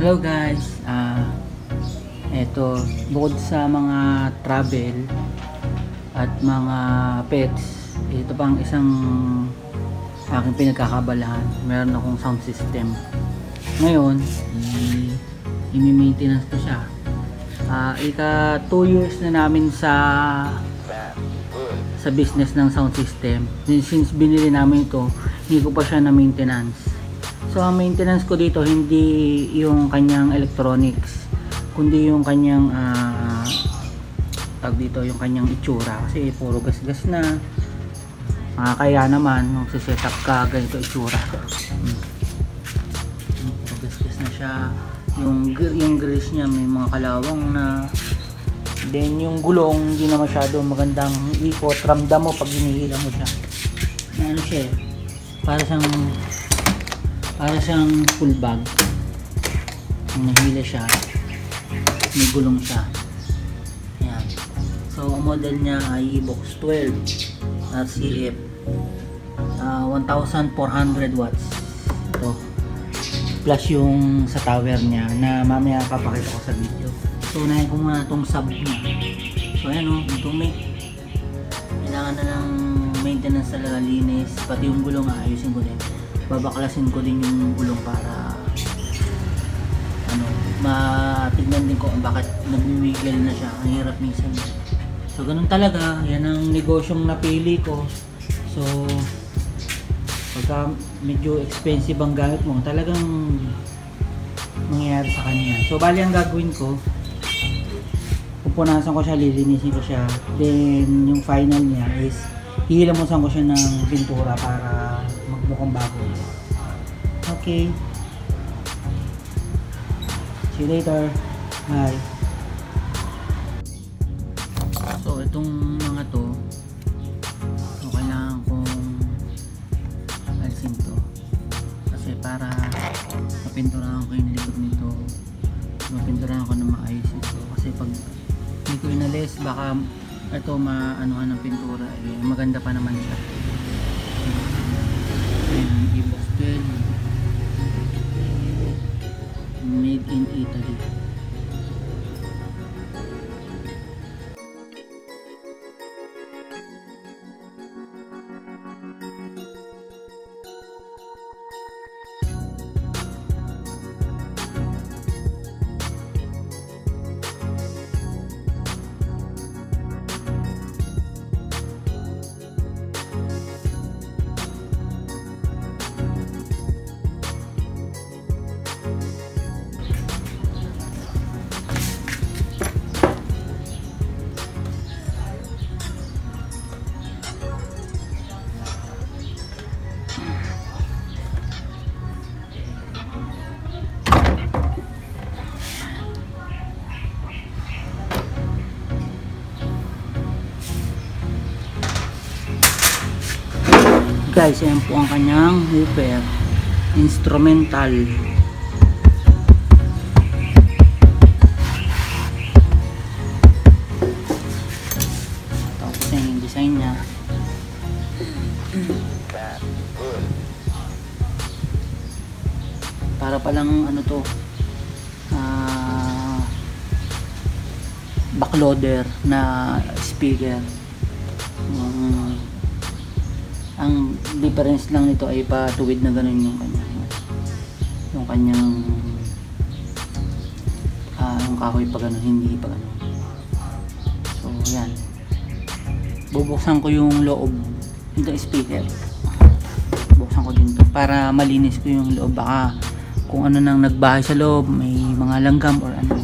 Hello guys, eto bukod sa mga travel at mga pets, ito pang isang aking pinagkakabalahan. Meron akong sound system. Ngayon, i-maintenance ko siya. Ika 2 years na namin sa business ng sound system. Since binili namin ito, hindi ko pa siya na maintenance. So ang maintenance ko dito hindi yung kanyang electronics, kundi yung kanyang dito yung kanyang itsura, kasi puro gas-gas na. Kaya naman nung set up ka ganito itsura. Puro gas-gas na siya. Yung grease niya may mga kalawang na. Then yung gulong hindi na masyado magandang ikot, ramdam mo pag hinihila mo siya. Ano siya, para siyang full bag. Kung nahila siya, may gulong siya. Ayan. So ang model niya ay Evox 12 CF, 1400 watts ito, plus yung sa tower niya na mamaya papakita ko sa video. So unahin ko muna itong sub niya. So ayan o, dumi. Kailangan na ng maintenance talaga, linis. Pati yung gulong ayusin ko din. Babaklasin ko din yung gulong para matignan din ko bakit nagwiwiggle na siya. Ang hirap minsan. So ganun talaga, yan ang negosyong napili ko. So pagka medyo expensive ang gamit mo, talagang mangyayari sa kanya. So bali ang gagawin ko, pupunasan ko siya, lilinisin ko siya. Then yung final niya is hihilamusan ko siya ng pintura para magmukhang bago. Okay. See you later. Bye. So itong mga to, so kailangan kong alisin to kasi para mapinturahan ko yung likod nito, mapinturahan ko na maayos ito. Kasi pag hindi ko inalis, baka ito maanuhan ng pintura, maganda pa naman siya. Evox 12 made in Italy. Guys, ayan po ang kanyang woofer, instrumental. Tapos yung design niya. Para palang ano to, backloader na speaker. Ang difference lang nito ay patuwid na ganun yung kanyang yung kahoy pa ganun, hindi pa ganun. So yan, bubuksan ko yung loob nito speaker, buksan ko din to para malinis ko yung loob. Baka kung ano nang nagbahay sa loob, may mga langgam or ano,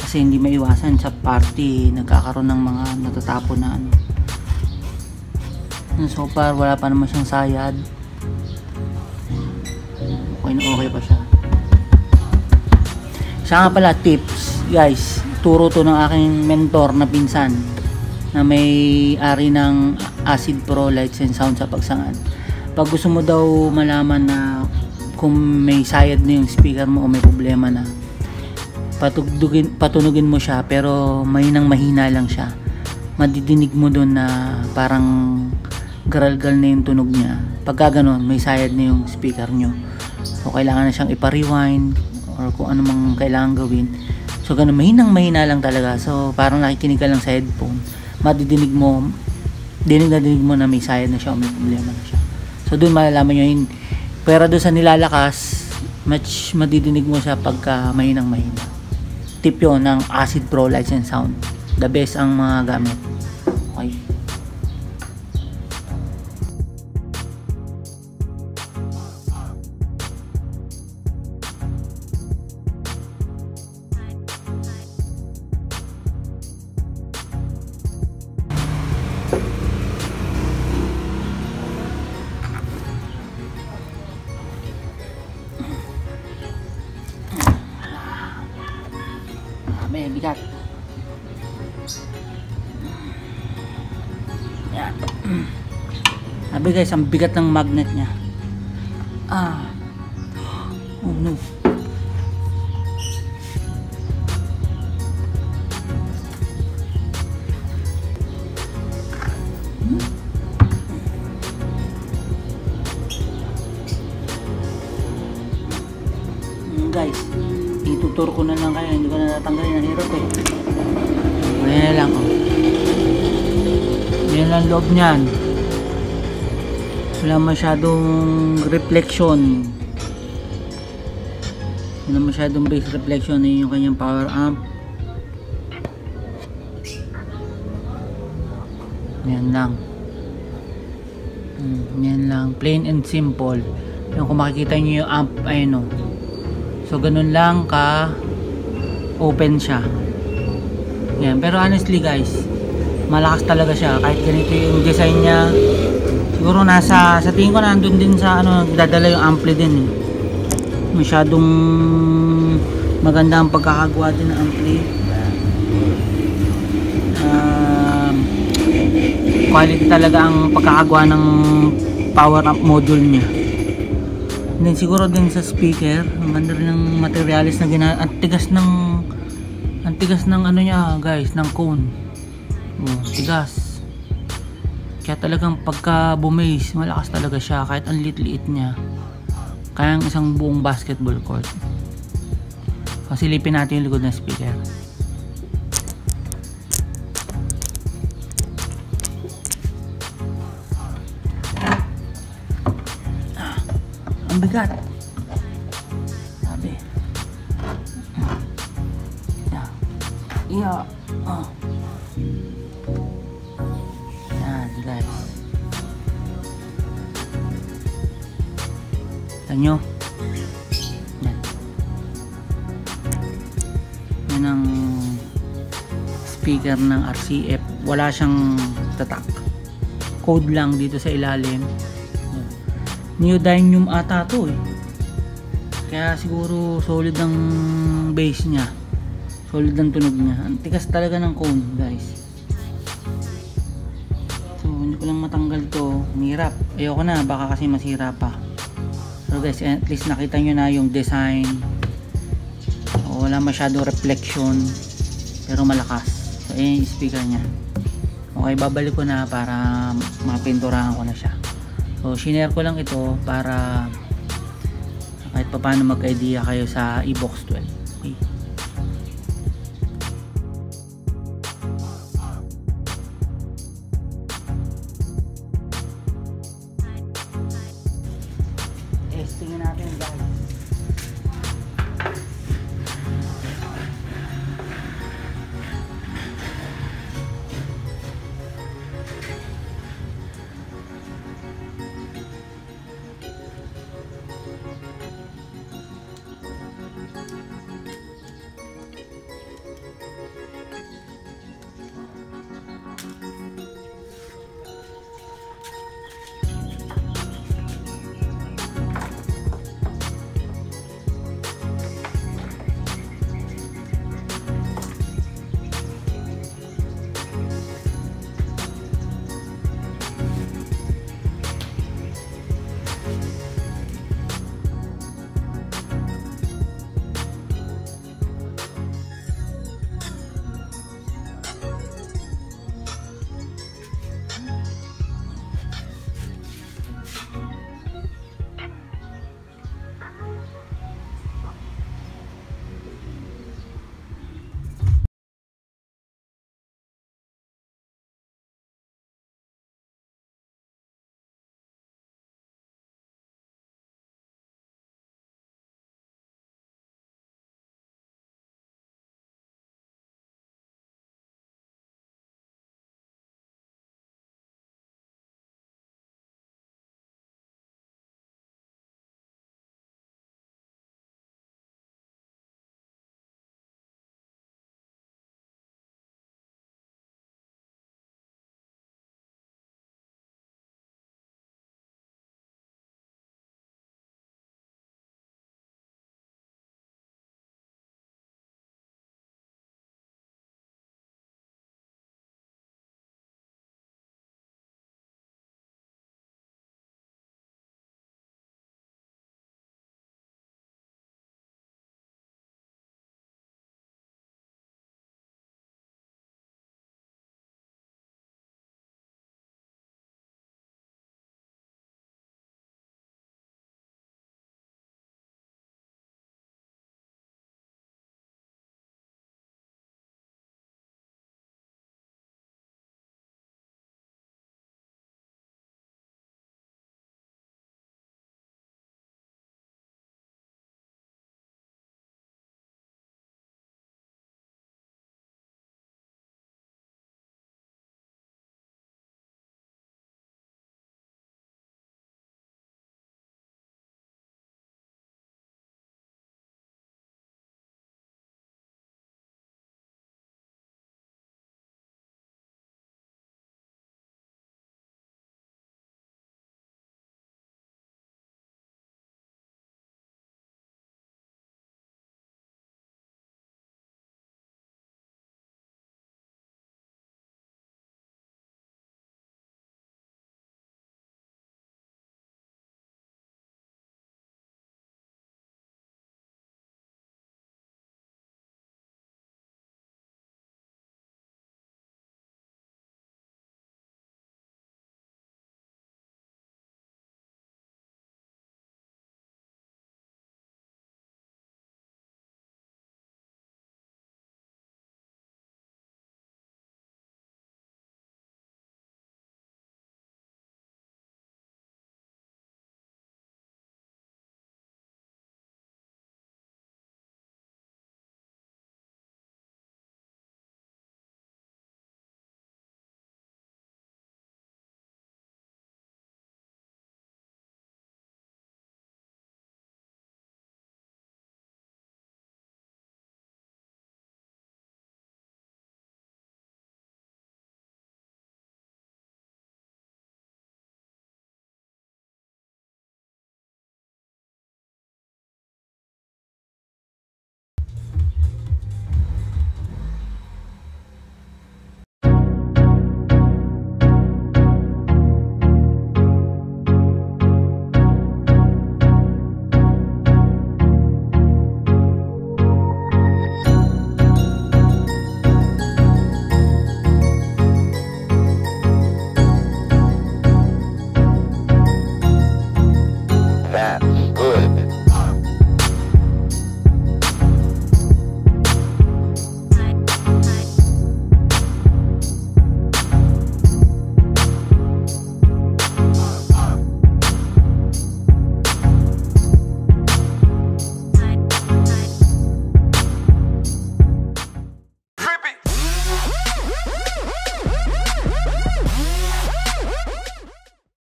kasi hindi maiwasan sa party nagkakaroon ng mga natatapon na ano. So far wala pa naman siyang sayad, okay na okay pa siya. Siya nga pala, tips guys, turo to ng aking mentor na pinsan na may ari ng Acid Pro Lights and Sound sa Pagsangan. Pag gusto mo daw malaman na kung may sayad na yung speaker mo o may problema na, patunugin mo siya pero mahina lang siya. Madidinig mo doon na parang garalgal na yung tunog niya. Pagka ganon, may sayad na yung speaker nyo. So kailangan na siyang ipa-rewind or kung ano mang kailangan gawin. So ganun, mahina lang talaga. So parang nakikinig ka lang sa headphone, madidinig mo, dinig mo na may sayad na siya o may problema na siya. So doon malalaman nyo yun. Pero doon sa nilalakas, much madidinig mo siya pagka mahina. Tip yun ng Acid Pro Lights and Sound. The best ang mga gamit. Okay. May bigat. Yan. Sabi guys, ang bigat ng magnet niya. Oh no. Guys, itutur ko na lang kayo, hindi ko na natanggalin, ang hirap eh. Ayan lang, oh. Yan lang loob niyan. Wala masyadong reflection, wala masyadong base reflection. Yun yung kanyang power amp. Yan lang. Yan lang, plain and simple. Yung kung makikita nyo yung amp, ayun o. So ganun lang ka open siya. Yan. Pero honestly guys, malakas talaga siya. Kahit ganito yung design niya, siguro nasa, sa tingin ko nandun din sa ano, dadala yung ampli din eh. Masyadong maganda ang pagkakagawa din ng ampli. Quality talaga ang pagkakagawa ng power amp module niya. And then siguro din sa speaker, ang ganda rin ng materialis na ang tigas ng ano niya guys, ng cone. Oh, tigas. Kaya talagang pagka bumaze, malakas talaga siya kahit ang liit-liit niya. Kaya ang isang buong basketball court. So silipin natin yung likod ng speaker. Ang bigat. Sabi. Yeah. Yan guys. Tanyo. Yan. Yan ang speaker ng RCF. Wala siyang tatak. Code lang dito sa ilalim. Neodymium ata to eh. Kaya siguro solid ang base niya. Solid ang tunog niya. Ang tigas talaga ng cone guys. So hindi ko lang matanggal to. Hirap. Ayoko na, baka kasi masira pa. So guys, at least nakita nyo na yung design. So, wala masyadong reflection, pero malakas. So ayan yung speaker niya. Okay, babalik ko na para mapinturahan ko na siya. So, shinare ko lang ito para kahit paano mag-idea kayo sa Evox 12.